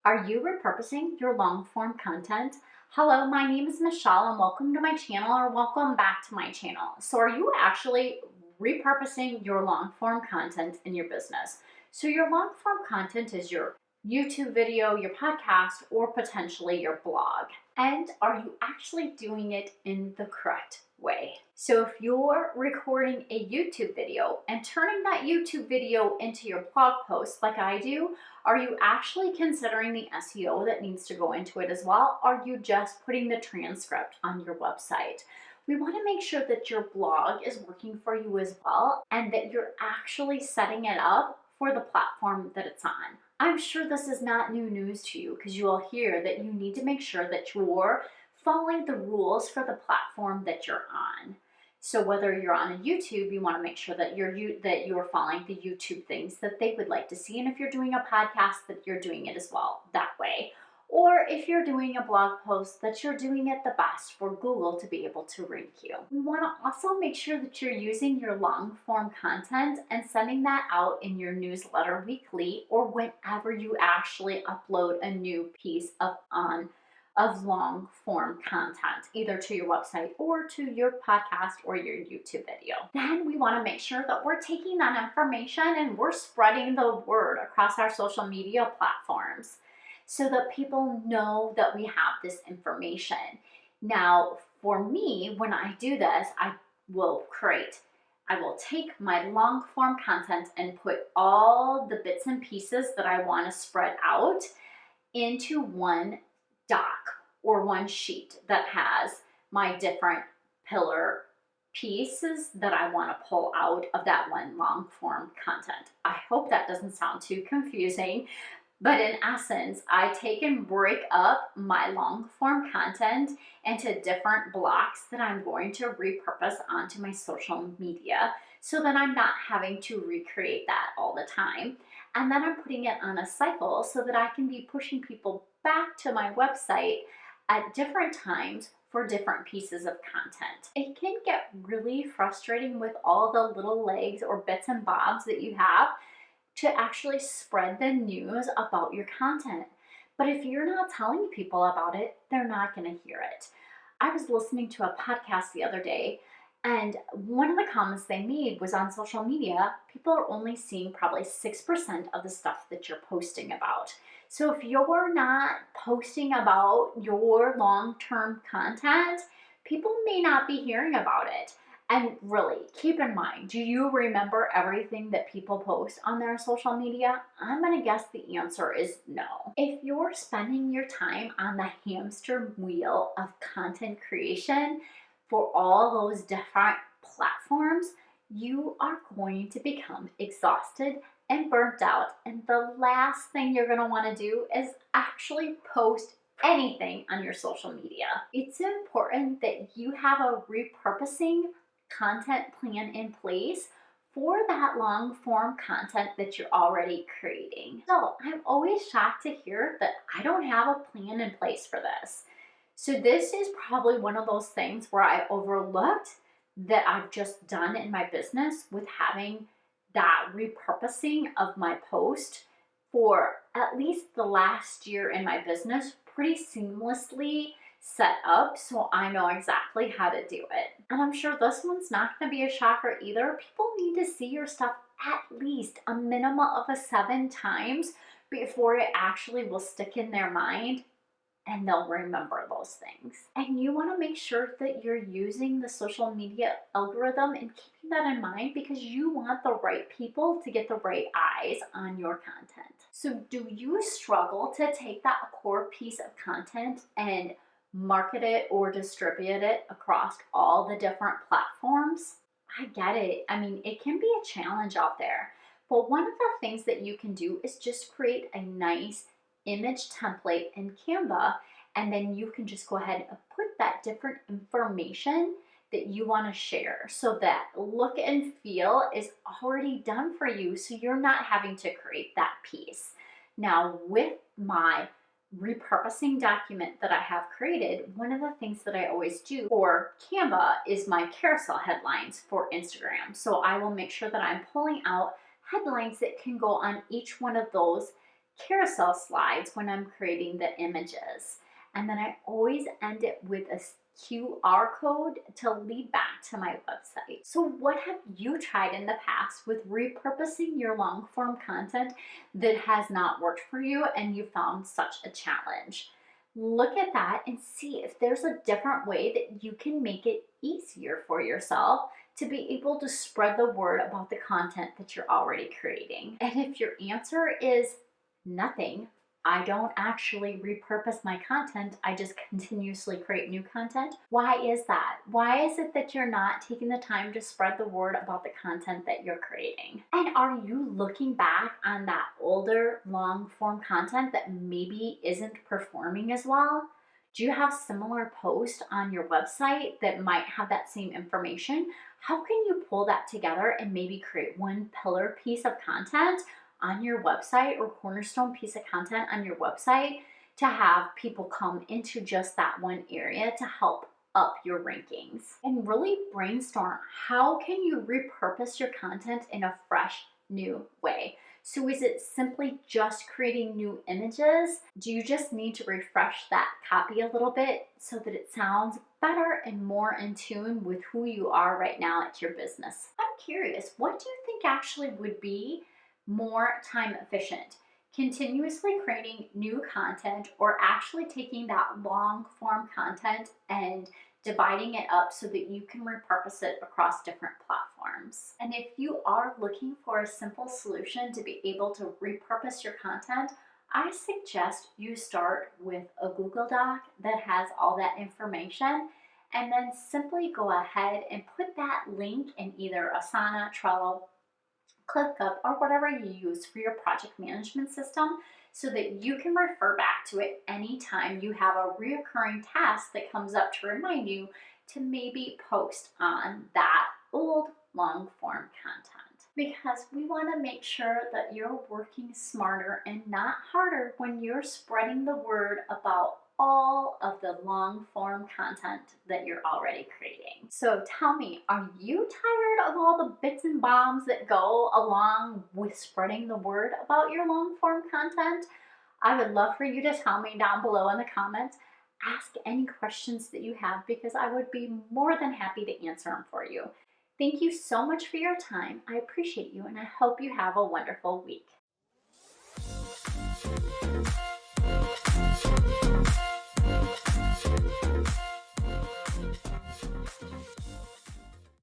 Are you repurposing your long form content? Hello, my name is Michelle and welcome to my channel, or welcome back to my channel. So are you actually repurposing your long form content in your business? So your long form content is your YouTube video, your podcast, or potentially your blog. And are you actually doing it in the correct way? So if you're recording a YouTube video and turning that YouTube video into your blog post like I do, are you actually considering the SEO that needs to go into it as well? Or are you just putting the transcript on your website? We want to make sure that your blog is working for you as well and that you're actually setting it up for the platform that it's on. I'm sure this is not new news to you because you will hear that you need to make sure that you're following the rules for the platform that you're on. So whether you're on a YouTube, you want to make sure that you're following the YouTube things that they would like to see. And if you're doing a podcast, that you're doing it as well that way. Or if you're doing a blog post, that you're doing it the best for Google to be able to rank you. We want to also make sure that you're using your long form content and sending that out in your newsletter weekly or whenever you actually upload a new piece of long form content, either to your website or to your podcast or your YouTube video. Then we want to make sure that we're taking that information and we're spreading the word across our social media platforms so that people know that we have this information. Now, for me, when I do this, I will take my long form content and put all the bits and pieces that I want to spread out into one doc or one sheet that has my different pillar pieces that I want to pull out of that one long form content. I hope that doesn't sound too confusing, but in essence, I take and break up my long form content into different blocks that I'm going to repurpose onto my social media so that I'm not having to recreate that all the time. And then I'm putting it on a cycle so that I can be pushing people back to my website at different times for different pieces of content. It can get really frustrating with all the little legs or bits and bobs that you have to actually spread the news about your content. But if you're not telling people about it, they're not going to hear it. I was listening to a podcast the other day, and one of the comments they made was on social media, people are only seeing probably 6% of the stuff that you're posting about. So if you're not posting about your long-term content, people may not be hearing about it. And really, keep in mind, do you remember everything that people post on their social media? I'm going to guess the answer is no. If you're spending your time on the hamster wheel of content creation for all those different platforms, you are going to become exhausted and burnt out. And the last thing you're going to want to do is actually post anything on your social media. It's important that you have a repurposing content plan in place for that long form content that you're already creating. So I'm always shocked to hear that I don't have a plan in place for this. So this is probably one of those things where I overlooked that I've just done in my business with having that repurposing of my post for at least the last year in my business pretty seamlessly set up, so I know exactly how to do it. And I'm sure this one's not going to be a shocker either. People need to see your stuff at least a minimum of 7 times before it actually will stick in their mind and they'll remember those things. And you want to make sure that you're using the social media algorithm and keeping that in mind because you want the right people to get the right eyes on your content. So do you struggle to take that core piece of content and market it or distribute it across all the different platforms? I get it. I mean, it can be a challenge out there. But one of the things that you can do is just create a nice image template in Canva, and then you can just go ahead and put that different information that you want to share so that look and feel is already done for you, so you're not having to create that piece. Now with my repurposing document that I have created, one of the things that I always do for Canva is my carousel headlines for Instagram. So I will make sure that I'm pulling out headlines that can go on each one of those carousel slides when I'm creating the images. And then I always end it with a QR code to lead back to my website. So what have you tried in the past with repurposing your long form content that has not worked for you and you found such a challenge? Look at that and see if there's a different way that you can make it easier for yourself to be able to spread the word about the content that you're already creating. And if your answer is nothing, I don't actually repurpose my content, I just continuously create new content. Why is that? Why is it that you're not taking the time to spread the word about the content that you're creating? And are you looking back on that older long form content that maybe isn't performing as well? Do you have similar posts on your website that might have that same information? How can you pull that together and maybe create one pillar piece of content on your website or cornerstone piece of content on your website to have people come into just that one area to help up your rankings? And really brainstorm, how can you repurpose your content in a fresh new way? So is it simply just creating new images? Do you just need to refresh that copy a little bit so that it sounds better and more in tune with who you are right now at your business? I'm curious, what do you think actually would be more time efficient? Continuously creating new content, or actually taking that long form content and dividing it up so that you can repurpose it across different platforms? And if you are looking for a simple solution to be able to repurpose your content, I suggest you start with a Google Doc that has all that information, and then simply go ahead and put that link in either Asana, Trello, ClickUp, or whatever you use for your project management system, so that you can refer back to it anytime you have a reoccurring task that comes up to remind you to maybe post on that old long form content. Because we want to make sure that you're working smarter and not harder when you're spreading the word about all of the long form content that you're already creating. So tell me, are you tired of all the bits and bombs that go along with spreading the word about your long form content? I would love for you to tell me down below in the comments. Ask any questions that you have, because I would be more than happy to answer them for you. Thank you so much for your time. I appreciate you, and I hope you have a wonderful week.